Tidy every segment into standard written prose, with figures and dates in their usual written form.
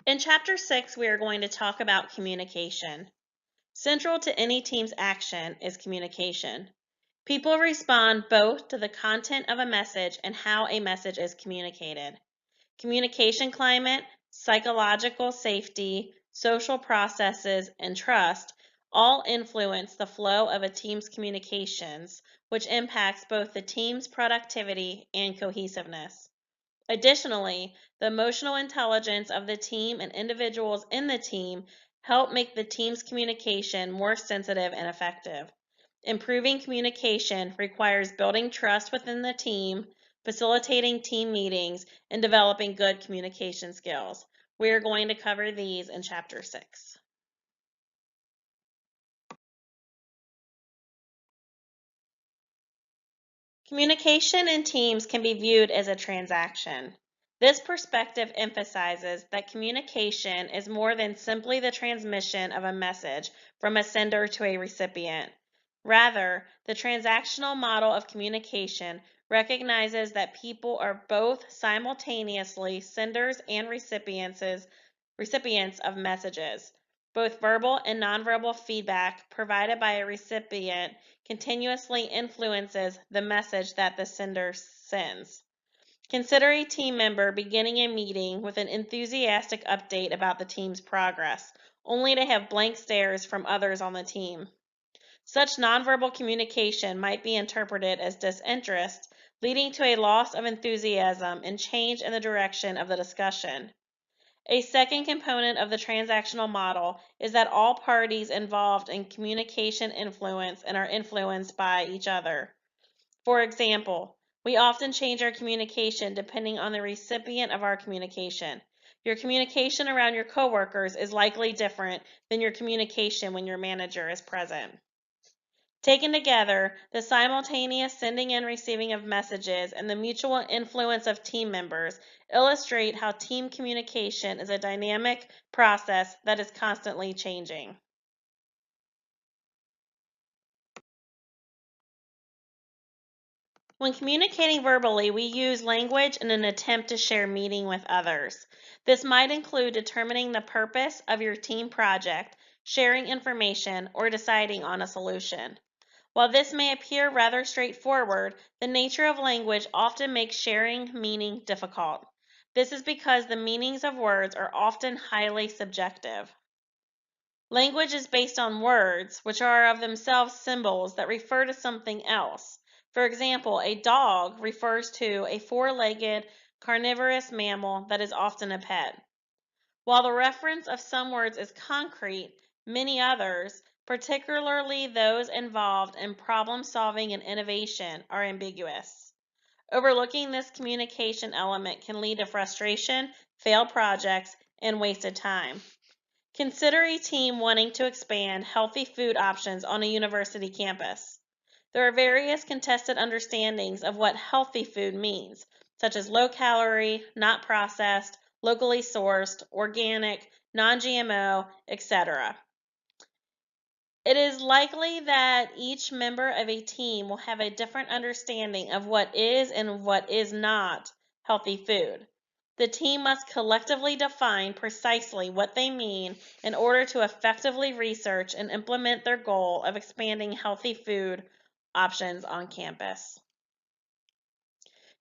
In Chapter 6, we are going to talk about communication. Central to any team's action is communication. People respond both to the content of a message and how a message is communicated. Communication climate, psychological safety, social processes, and trust all influence the flow of a team's communications, which impacts both the team's productivity and cohesiveness. Additionally, the emotional intelligence of the team and individuals in the team help make the team's communication more sensitive and effective. Improving communication requires building trust within the team, facilitating team meetings, and developing good communication skills. We are going to cover these in Chapter 6. Communication in teams can be viewed as a transaction. This perspective emphasizes that communication is more than simply the transmission of a message from a sender to a recipient. Rather, the transactional model of communication recognizes that people are both simultaneously senders and recipients of messages. Both verbal and nonverbal feedback provided by a recipient continuously influences the message that the sender sends. Consider a team member beginning a meeting with an enthusiastic update about the team's progress, only to have blank stares from others on the team. Such nonverbal communication might be interpreted as disinterest, leading to a loss of enthusiasm and change in the direction of the discussion. A second component of the transactional model is that all parties involved in communication influence and are influenced by each other. For example, we often change our communication depending on the recipient of our communication. Your communication around your coworkers is likely different than your communication when your manager is present. Taken together, the simultaneous sending and receiving of messages and the mutual influence of team members illustrate how team communication is a dynamic process that is constantly changing. When communicating verbally, we use language in an attempt to share meaning with others. This might include determining the purpose of your team project, sharing information, or deciding on a solution. While this may appear rather straightforward, the nature of language often makes sharing meaning difficult. This is because the meanings of words are often highly subjective. Language is based on words, which are of themselves symbols that refer to something else. For example, a dog refers to a four-legged carnivorous mammal that is often a pet. While the reference of some words is concrete, many others, particularly those involved in problem solving and innovation, are ambiguous. Overlooking this communication element can lead to frustration, failed projects, and wasted time. Consider a team wanting to expand healthy food options on a university campus. There are various contested understandings of what healthy food means, such as low calorie, not processed, locally sourced, organic, non-GMO, etc. It is likely that each member of a team will have a different understanding of what is and what is not healthy food. The team must collectively define precisely what they mean in order to effectively research and implement their goal of expanding healthy food options on campus.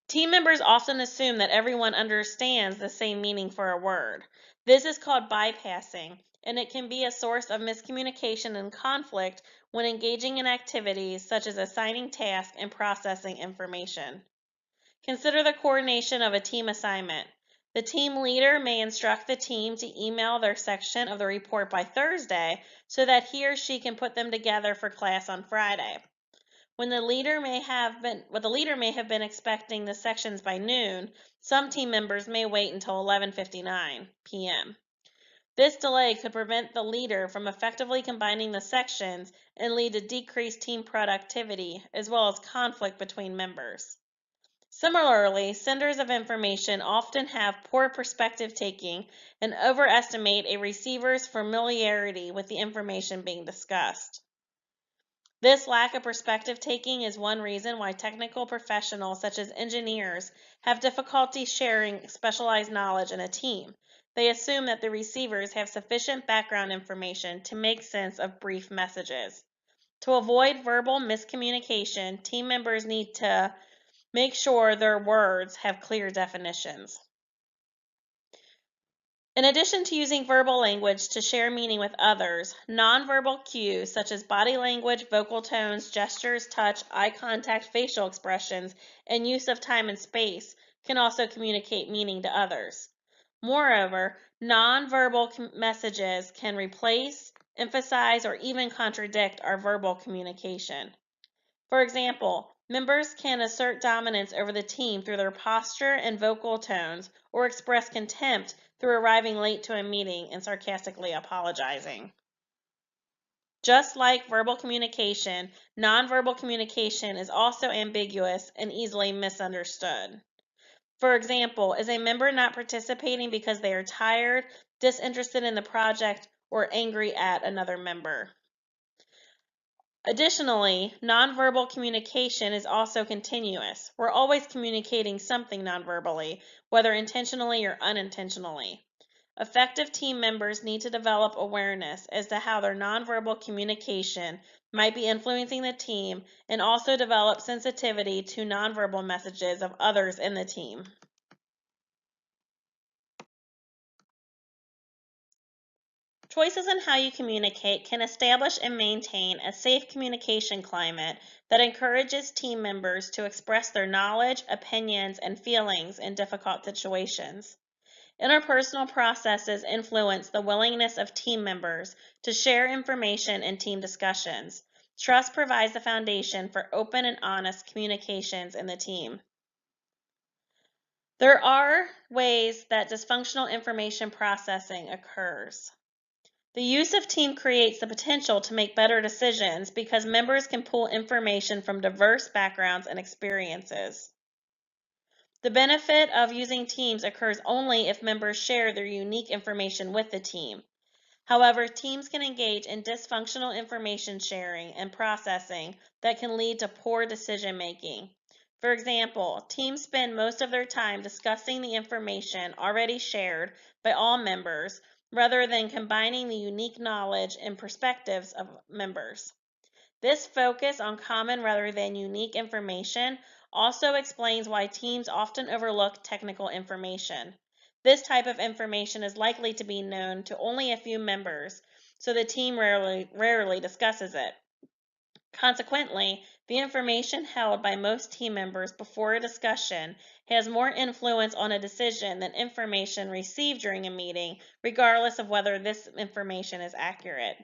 Team members often assume that everyone understands the same meaning for a word. This is called bypassing, and it can be a source of miscommunication and conflict when engaging in activities such as assigning tasks and processing information. Consider the coordination of a team assignment. The team leader may instruct the team to email their section of the report by Thursday so that he or she can put them together for class on Friday. When the leader may have been expecting the sections by noon, some team members may wait until 11:59 p.m. This delay could prevent the leader from effectively combining the sections and lead to decreased team productivity as well as conflict between members. Similarly, senders of information often have poor perspective taking and overestimate a receiver's familiarity with the information being discussed. This lack of perspective taking is one reason why technical professionals such as engineers have difficulty sharing specialized knowledge in a team. They assume that the receivers have sufficient background information to make sense of brief messages. To avoid verbal miscommunication, team members need to make sure their words have clear definitions. In addition to using verbal language to share meaning with others, nonverbal cues such as body language, vocal tones, gestures, touch, eye contact, facial expressions, and use of time and space can also communicate meaning to others. Moreover, nonverbal messages can replace, emphasize, or even contradict our verbal communication. For example, members can assert dominance over the team through their posture and vocal tones, or express contempt through arriving late to a meeting and sarcastically apologizing. Just like verbal communication, nonverbal communication is also ambiguous and easily misunderstood. For example, is a member not participating because they are tired, disinterested in the project, or angry at another member? Additionally, nonverbal communication is also continuous. We're always communicating something nonverbally, whether intentionally or unintentionally. Effective team members need to develop awareness as to how their nonverbal communication might be influencing the team and also develop sensitivity to nonverbal messages of others in the team. Choices in how you communicate can establish and maintain a safe communication climate that encourages team members to express their knowledge, opinions, and feelings in difficult situations. Interpersonal processes influence the willingness of team members to share information in team discussions. Trust provides the foundation for open and honest communications in the team. There are ways that dysfunctional information processing occurs. The use of team creates the potential to make better decisions because members can pull information from diverse backgrounds and experiences. The benefit of using teams occurs only if members share their unique information with the team. However, teams can engage in dysfunctional information sharing and processing that can lead to poor decision making. For example, teams spend most of their time discussing the information already shared by all members rather than combining the unique knowledge and perspectives of members. This focus on common rather than unique information also explains why teams often overlook technical information. This type of information is likely to be known to only a few members, so the team rarely discusses it. Consequently, the information held by most team members before a discussion has more influence on a decision than information received during a meeting, regardless of whether this information is accurate.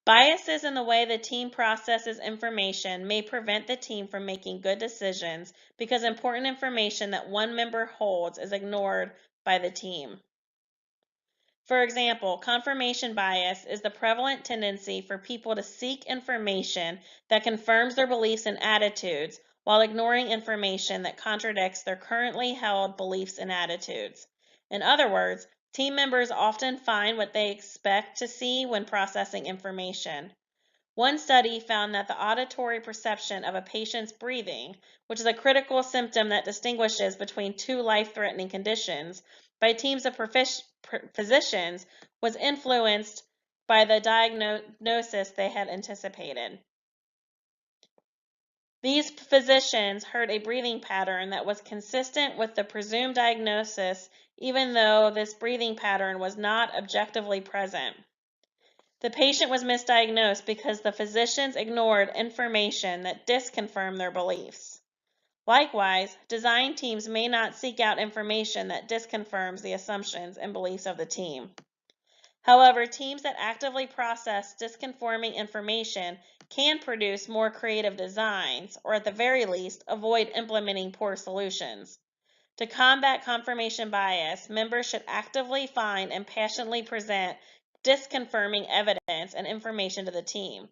Biases in the way the team processes information may prevent the team from making good decisions because important information that one member holds is ignored by the team. For example, confirmation bias is the prevalent tendency for people to seek information that confirms their beliefs and attitudes while ignoring information that contradicts their currently held beliefs and attitudes. In other words, team members often find what they expect to see when processing information. One study found that the auditory perception of a patient's breathing, which is a critical symptom that distinguishes between two life-threatening conditions, by teams of physicians was influenced by the diagnosis they had anticipated. These physicians heard a breathing pattern that was consistent with the presumed diagnosis, even though this breathing pattern was not objectively present. The patient was misdiagnosed because the physicians ignored information that disconfirmed their beliefs. Likewise, design teams may not seek out information that disconfirms the assumptions and beliefs of the team. However, teams that actively process disconforming information can produce more creative designs, or at the very least, avoid implementing poor solutions. To combat confirmation bias, members should actively find and passionately present disconfirming evidence and information to the team.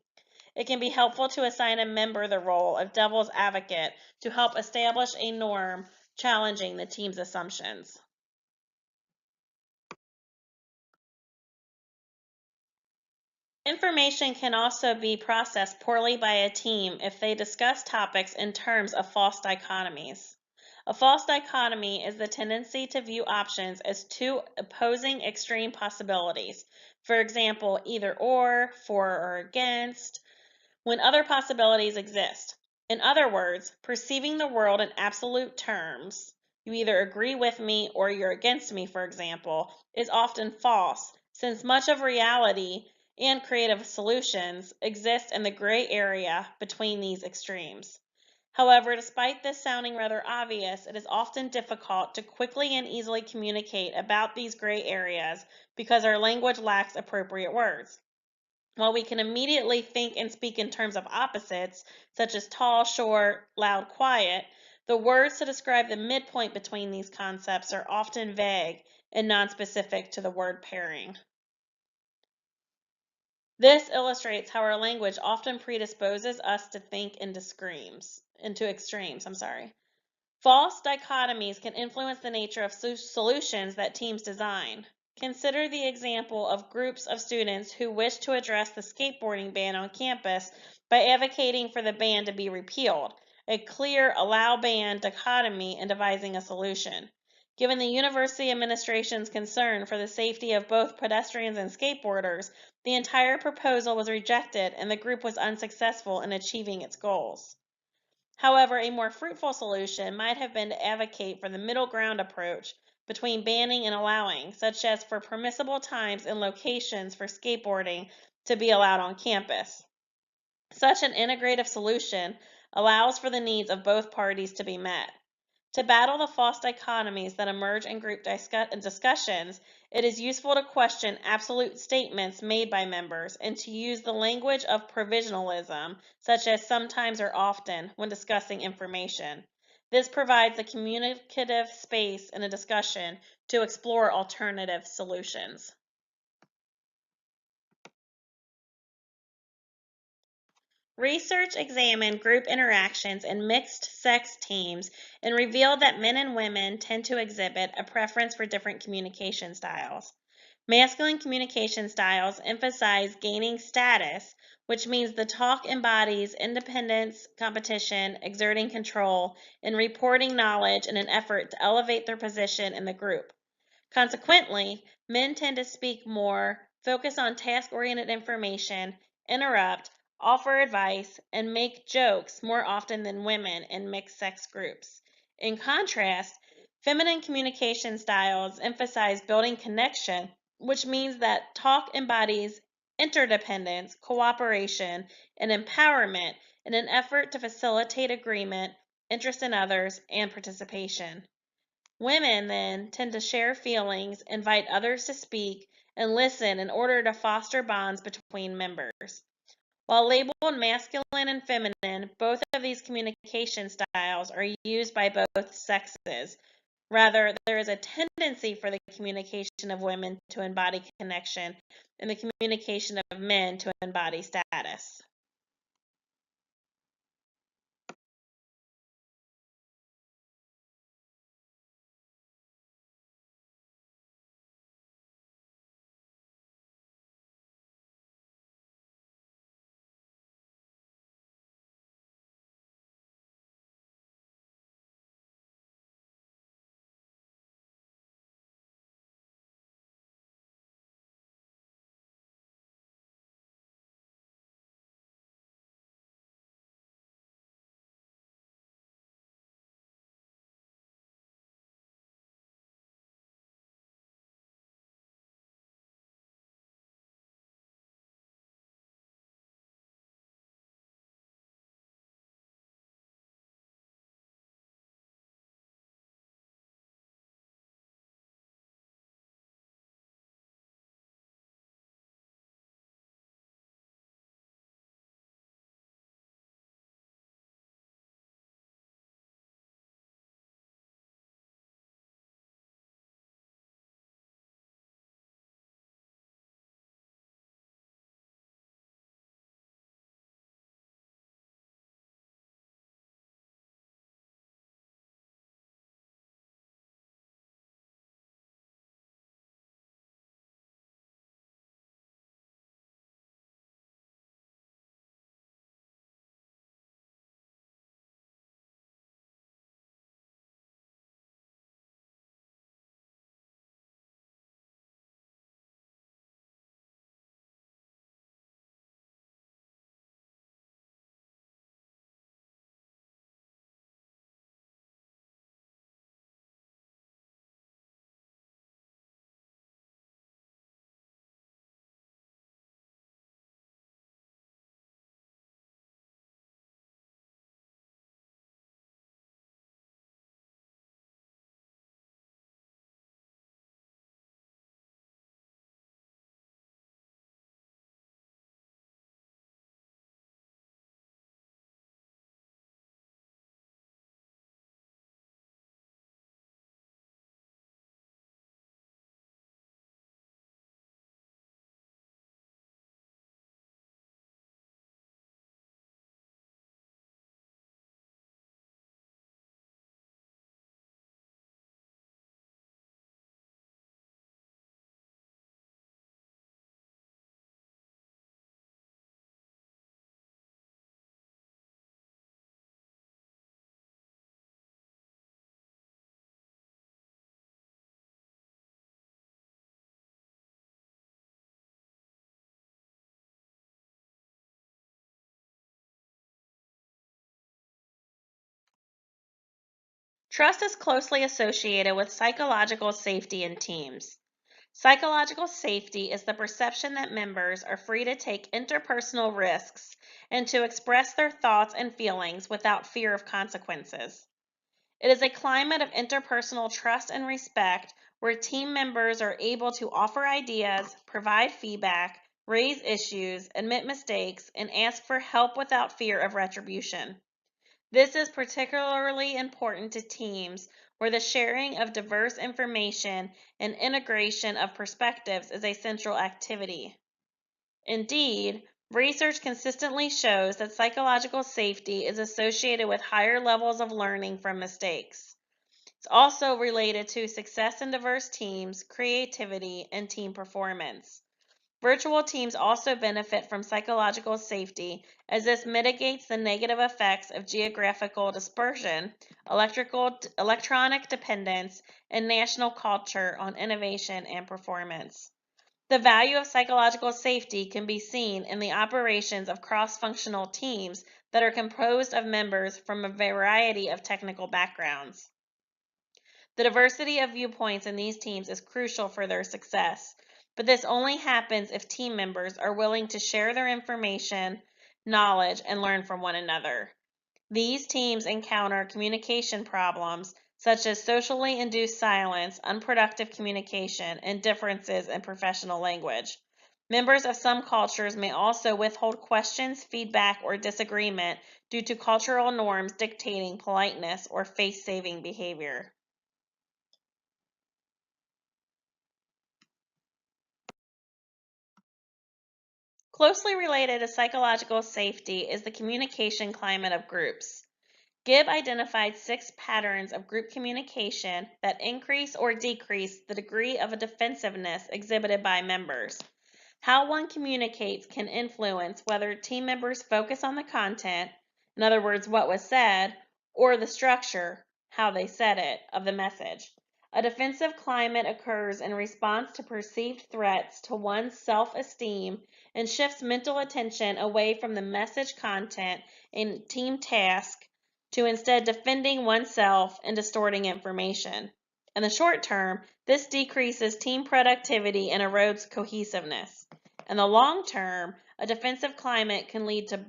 It can be helpful to assign a member the role of devil's advocate to help establish a norm challenging the team's assumptions. Information can also be processed poorly by a team if they discuss topics in terms of false dichotomies. A false dichotomy is the tendency to view options as two opposing extreme possibilities. For example, either or, for or against, when other possibilities exist. In other words, perceiving the world in absolute terms, you either agree with me or you're against me, for example, is often false, since much of reality and creative solutions exist in the gray area between these extremes. However, despite this sounding rather obvious, it is often difficult to quickly and easily communicate about these gray areas because our language lacks appropriate words. While we can immediately think and speak in terms of opposites, such as tall, short, loud, quiet, the words to describe the midpoint between these concepts are often vague and nonspecific to the word pairing. This illustrates how our language often predisposes us to think into extremes. False dichotomies can influence the nature of solutions that teams design. Consider the example of groups of students who wish to address the skateboarding ban on campus by advocating for the ban to be repealed, a clear allow ban dichotomy in devising a solution. Given the university administration's concern for the safety of both pedestrians and skateboarders, the entire proposal was rejected and the group was unsuccessful in achieving its goals. However, a more fruitful solution might have been to advocate for the middle ground approach between banning and allowing, such as for permissible times and locations for skateboarding to be allowed on campus. Such an integrative solution allows for the needs of both parties to be met. To battle the false dichotomies that emerge in group discussions, it is useful to question absolute statements made by members and to use the language of provisionalism, such as sometimes or often, when discussing information. This provides a communicative space in a discussion to explore alternative solutions. Research examined group interactions in mixed-sex teams and revealed that men and women tend to exhibit a preference for different communication styles. Masculine communication styles emphasize gaining status, which means the talk embodies independence, competition, exerting control, and reporting knowledge in an effort to elevate their position in the group. Consequently, men tend to speak more, focus on task-oriented information, interrupt, offer advice, and make jokes more often than women in mixed-sex groups. In contrast, feminine communication styles emphasize building connection, which means that talk embodies interdependence, cooperation, and empowerment in an effort to facilitate agreement, interest in others, and participation. Women, then, tend to share feelings, invite others to speak, and listen in order to foster bonds between members. While labeled masculine and feminine, both of these communication styles are used by both sexes. Rather, there is a tendency for the communication of women to embody connection and the communication of men to embody status. Trust is closely associated with psychological safety in teams. Psychological safety is the perception that members are free to take interpersonal risks and to express their thoughts and feelings without fear of consequences. It is a climate of interpersonal trust and respect where team members are able to offer ideas, provide feedback, raise issues, admit mistakes, and ask for help without fear of retribution. This is particularly important to teams where the sharing of diverse information and integration of perspectives is a central activity. Indeed, research consistently shows that psychological safety is associated with higher levels of learning from mistakes. It's also related to success in diverse teams, creativity, and team performance. Virtual teams also benefit from psychological safety as this mitigates the negative effects of geographical dispersion, electronic dependence, and national culture on innovation and performance. The value of psychological safety can be seen in the operations of cross-functional teams that are composed of members from a variety of technical backgrounds. The diversity of viewpoints in these teams is crucial for their success, but this only happens if team members are willing to share their information, knowledge, and learn from one another. These teams encounter communication problems such as socially induced silence, unproductive communication, and differences in professional language. Members of some cultures may also withhold questions, feedback, or disagreement due to cultural norms dictating politeness or face-saving behavior. Closely related to psychological safety is the communication climate of groups. Gibb identified 6 patterns of group communication that increase or decrease the degree of defensiveness exhibited by members. How one communicates can influence whether team members focus on the content, in other words, what was said, or the structure, how they said it, of the message. A defensive climate occurs in response to perceived threats to one's self-esteem and shifts mental attention away from the message content and team task to instead defending oneself and distorting information. In the short term, this decreases team productivity and erodes cohesiveness. In the long term, a defensive climate can lead to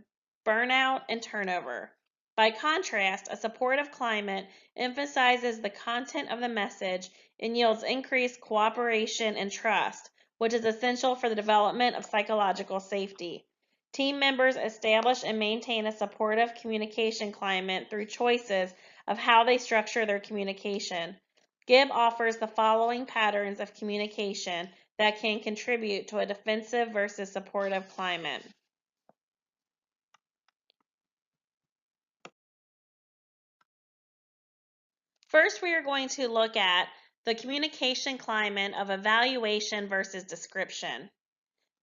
burnout and turnover. By contrast, a supportive climate emphasizes the content of the message and yields increased cooperation and trust, which is essential for the development of psychological safety. Team members establish and maintain a supportive communication climate through choices of how they structure their communication. Gibb offers the following patterns of communication that can contribute to a defensive versus supportive climate. First, we are going to look at the communication climate of evaluation versus description.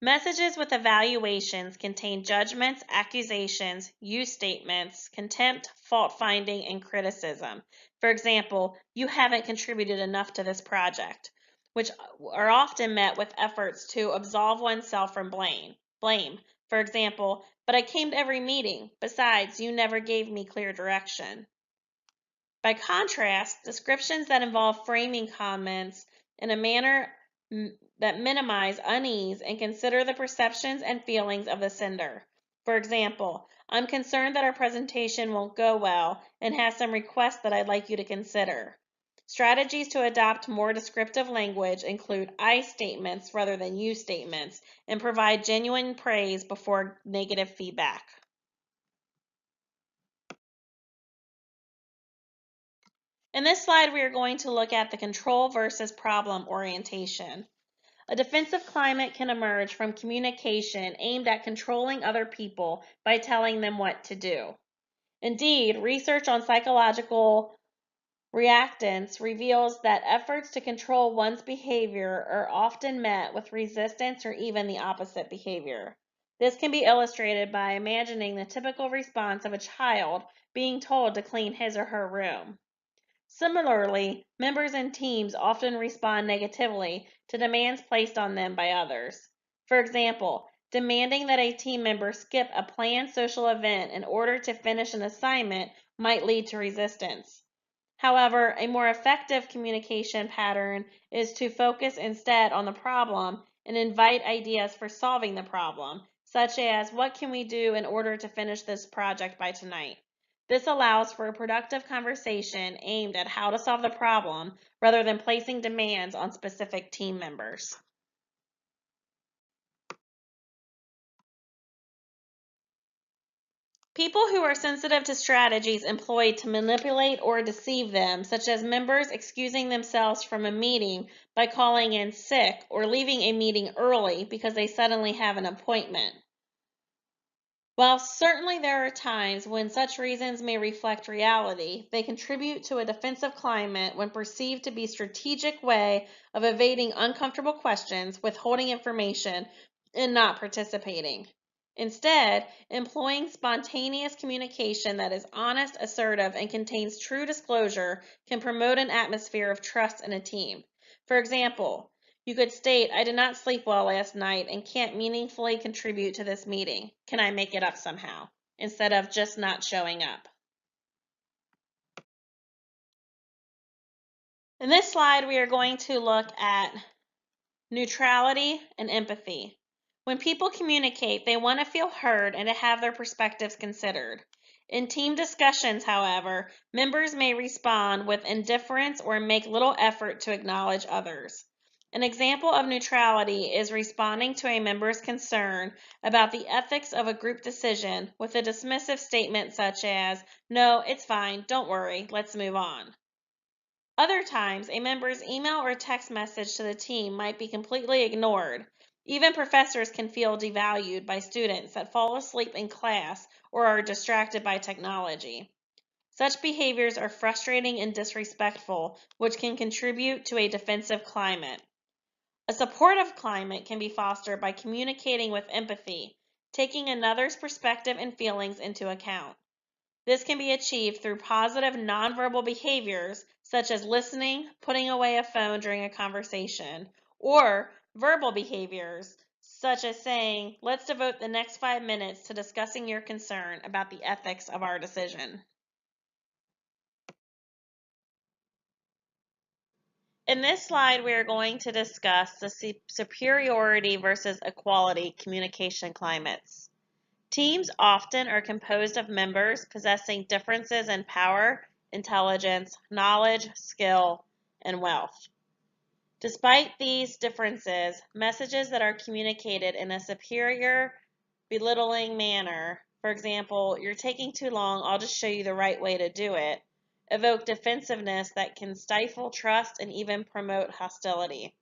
Messages with evaluations contain judgments, accusations, use statements, contempt, fault-finding, and criticism. For example, you haven't contributed enough to this project, which are often met with efforts to absolve oneself from blame. For example, but I came to every meeting. Besides, you never gave me clear direction. By contrast, descriptions that involve framing comments in a manner that minimize unease and consider the perceptions and feelings of the sender. For example, I'm concerned that our presentation won't go well and have some requests that I'd like you to consider. Strategies to adopt more descriptive language include I statements rather than you statements and provide genuine praise before negative feedback. In this slide, we are going to look at the control versus problem orientation. A defensive climate can emerge from communication aimed at controlling other people by telling them what to do. Indeed, research on psychological reactance reveals that efforts to control one's behavior are often met with resistance or even the opposite behavior. This can be illustrated by imagining the typical response of a child being told to clean his or her room. Similarly, members in teams often respond negatively to demands placed on them by others. For example, demanding that a team member skip a planned social event in order to finish an assignment might lead to resistance. However, a more effective communication pattern is to focus instead on the problem and invite ideas for solving the problem, such as what can we do in order to finish this project by tonight? This allows for a productive conversation aimed at how to solve the problem rather than placing demands on specific team members. People who are sensitive to strategies employed to manipulate or deceive them, such as members excusing themselves from a meeting by calling in sick or leaving a meeting early because they suddenly have an appointment. While certainly there are times when such reasons may reflect reality, they contribute to a defensive climate when perceived to be a strategic way of evading uncomfortable questions, withholding information, and not participating. Instead, employing spontaneous communication that is honest, assertive, and contains true disclosure can promote an atmosphere of trust in a team. For example, you could state, I did not sleep well last night and can't meaningfully contribute to this meeting. Can I make it up somehow? Instead of just not showing up. In this slide, we are going to look at neutrality and empathy. When people communicate, they want to feel heard and to have their perspectives considered. In team discussions, however, members may respond with indifference or make little effort to acknowledge others. An example of neutrality is responding to a member's concern about the ethics of a group decision with a dismissive statement such as, "No, it's fine, don't worry, let's move on." Other times, a member's email or text message to the team might be completely ignored. Even professors can feel devalued by students that fall asleep in class or are distracted by technology. Such behaviors are frustrating and disrespectful, which can contribute to a defensive climate. A supportive climate can be fostered by communicating with empathy, taking another's perspective and feelings into account. This can be achieved through positive nonverbal behaviors such as listening, putting away a phone during a conversation, or verbal behaviors such as saying, let's devote the next 5 minutes to discussing your concern about the ethics of our decision. In this slide, we are going to discuss the superiority versus equality communication climates. Teams often are composed of members possessing differences in power, intelligence, knowledge, skill, and wealth. Despite these differences, messages that are communicated in a superior, belittling manner, for example, you're taking too long, I'll just show you the right way to do it, evoke defensiveness that can stifle trust and even promote hostility.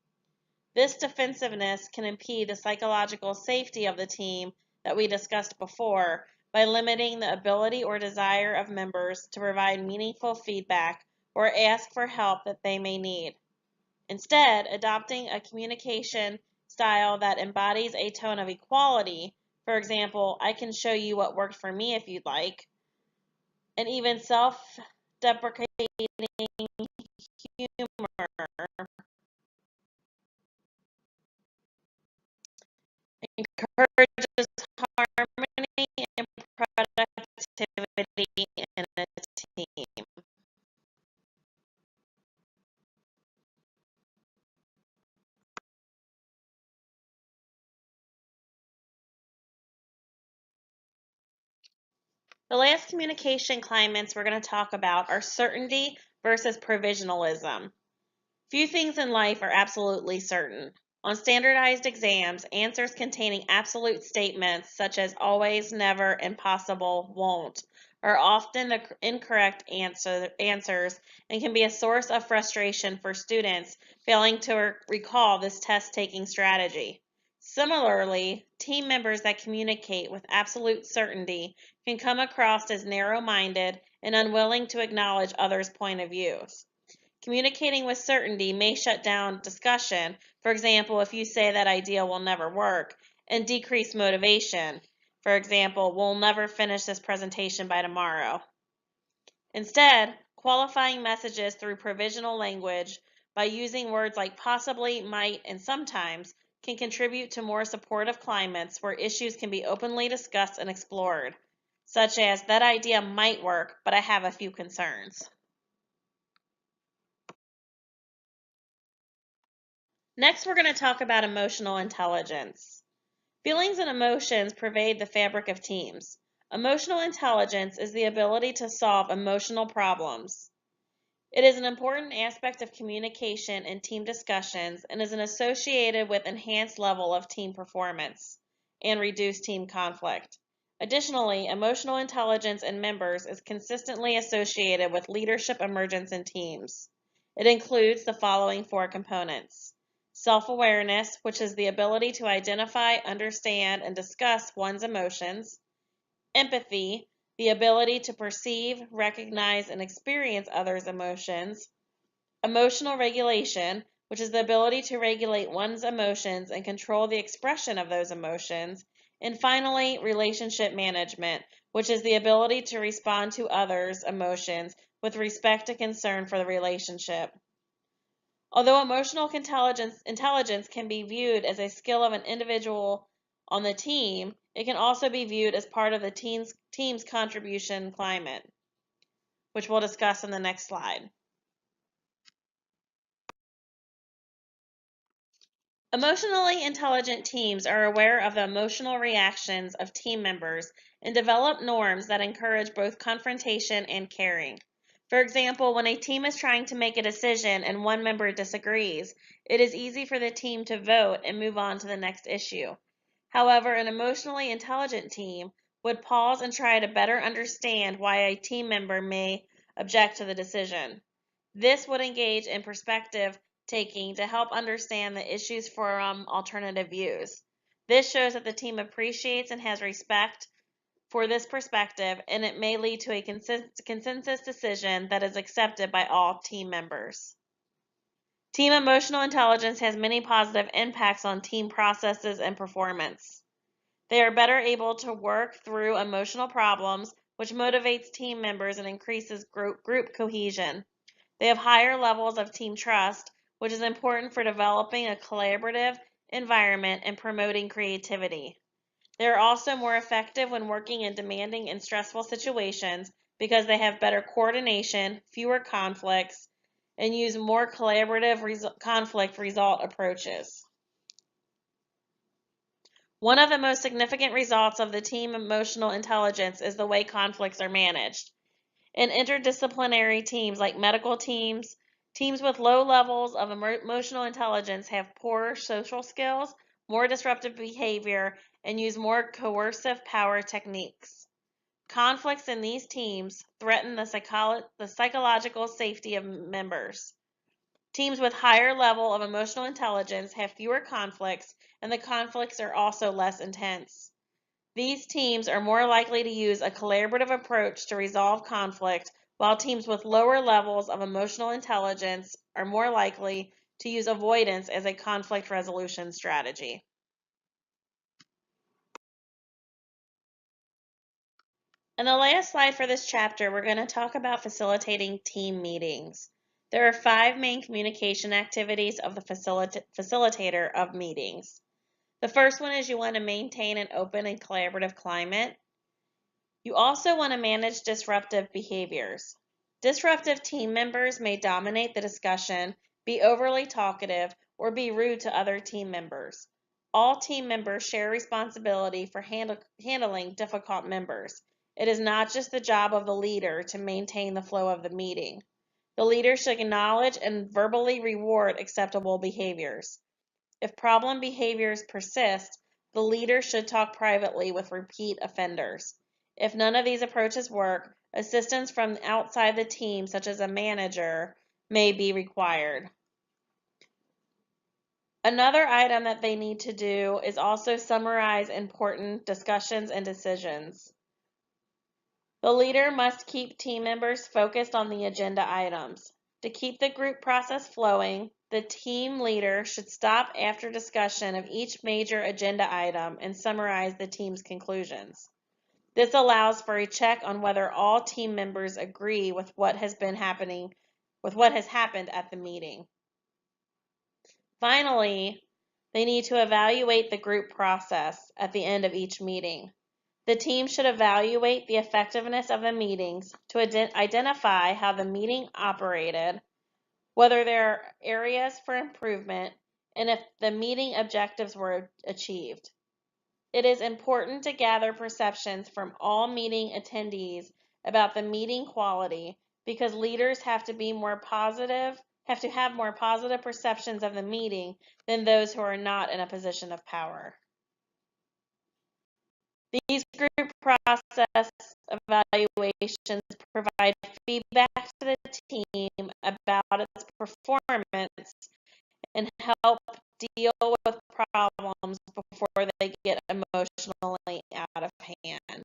This defensiveness can impede the psychological safety of the team that we discussed before by limiting the ability or desire of members to provide meaningful feedback or ask for help that they may need. Instead, adopting a communication style that embodies a tone of equality, for example, I can show you what worked for me if you'd like, and even self-deprecating humor encourages harmony and productivity in a team. The last communication climates we're going to talk about are certainty versus provisionalism. Few things in life are absolutely certain. On standardized exams, answers containing absolute statements such as always, never, impossible, won't are often the incorrect answers and can be a source of frustration for students failing to recall this test-taking strategy. Similarly, team members that communicate with absolute certainty can come across as narrow-minded and unwilling to acknowledge others' point of views. Communicating with certainty may shut down discussion, for example, if you say that idea will never work, and decrease motivation. For example, we'll never finish this presentation by tomorrow. Instead, qualifying messages through provisional language by using words like possibly, might, and sometimes can contribute to more supportive climates where issues can be openly discussed and explored, such as that idea might work, but I have a few concerns. Next, we're going to talk about emotional intelligence. Feelings and emotions pervade the fabric of teams. Emotional intelligence is the ability to solve emotional problems. It is an important aspect of communication and team discussions and is associated with enhanced level of team performance and reduced team conflict. Additionally, emotional intelligence in members is consistently associated with leadership emergence in teams. It includes the following 4 components. Self-awareness, which is the ability to identify, understand, and discuss one's emotions. Empathy, the ability to perceive, recognize, and experience others' emotions. Emotional regulation, which is the ability to regulate one's emotions and control the expression of those emotions. And finally, relationship management, which is the ability to respond to others' emotions with respect to concern for the relationship. Although emotional intelligence can be viewed as a skill of an individual on the team, it can also be viewed as part of the team's contribution climate, which we'll discuss in the next slide. Emotionally intelligent teams are aware of the emotional reactions of team members and develop norms that encourage both confrontation and caring. For example, when a team is trying to make a decision and one member disagrees, it is easy for the team to vote and move on to the next issue. However, an emotionally intelligent team would pause and try to better understand why a team member may object to the decision. This would engage in perspective taking to help understand the issues from alternative views. This shows that the team appreciates and has respect for this perspective, and it may lead to a consensus decision that is accepted by all team members. Team emotional intelligence has many positive impacts on team processes and performance. They are better able to work through emotional problems, which motivates team members and increases group cohesion. They have higher levels of team trust, which is important for developing a collaborative environment and promoting creativity. They are also more effective when working in demanding and stressful situations because they have better coordination, fewer conflicts, and use more collaborative conflict result approaches. One of the most significant results of the team emotional intelligence is the way conflicts are managed. In interdisciplinary teams like medical teams, teams with low levels of emotional intelligence have poorer social skills, more disruptive behavior, and use more coercive power techniques. Conflicts in these teams threaten the psychological safety of members. Teams with higher level of emotional intelligence have fewer conflicts, and the conflicts are also less intense. These teams are more likely to use a collaborative approach to resolve conflict, while teams with lower levels of emotional intelligence are more likely to use avoidance as a conflict resolution strategy. In the last slide for this chapter, we're going to talk about facilitating team meetings. There are 5 main communication activities of the facilitator of meetings. The first one is you want to maintain an open and collaborative climate. You also want to manage disruptive behaviors. Disruptive team members may dominate the discussion, be overly talkative, or be rude to other team members. All team members share responsibility for handling difficult members. It is not just the job of the leader to maintain the flow of the meeting. The leader should acknowledge and verbally reward acceptable behaviors. If problem behaviors persist, the leader should talk privately with repeat offenders. If none of these approaches work, assistance from outside the team, such as a manager, may be required. Another item that they need to do is also summarize important discussions and decisions. The leader must keep team members focused on the agenda items. To keep the group process flowing, the team leader should stop after discussion of each major agenda item and summarize the team's conclusions. This allows for a check on whether all team members agree with what has happened at the meeting. Finally, they need to evaluate the group process at the end of each meeting. The team should evaluate the effectiveness of the meetings to identify how the meeting operated, whether there are areas for improvement, and if the meeting objectives were achieved. It is important to gather perceptions from all meeting attendees about the meeting quality because leaders have to have more positive perceptions of the meeting than those who are not in a position of power. These group process evaluations provide feedback to the team about its performance and help deal with problems before they get emotionally out of hand.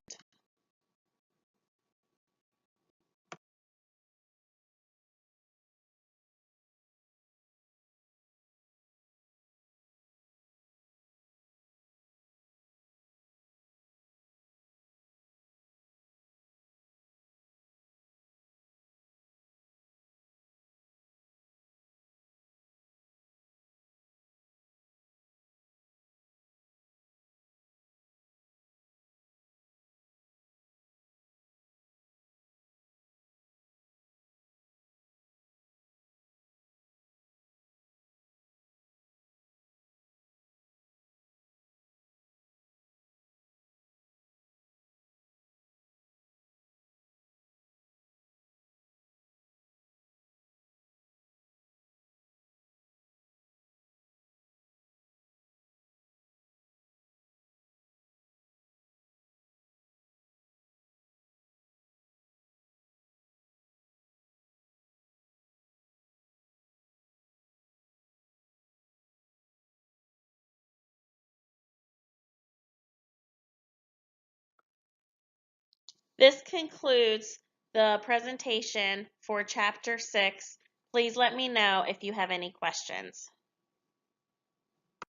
This concludes the presentation for Chapter 6. Please let me know if you have any questions.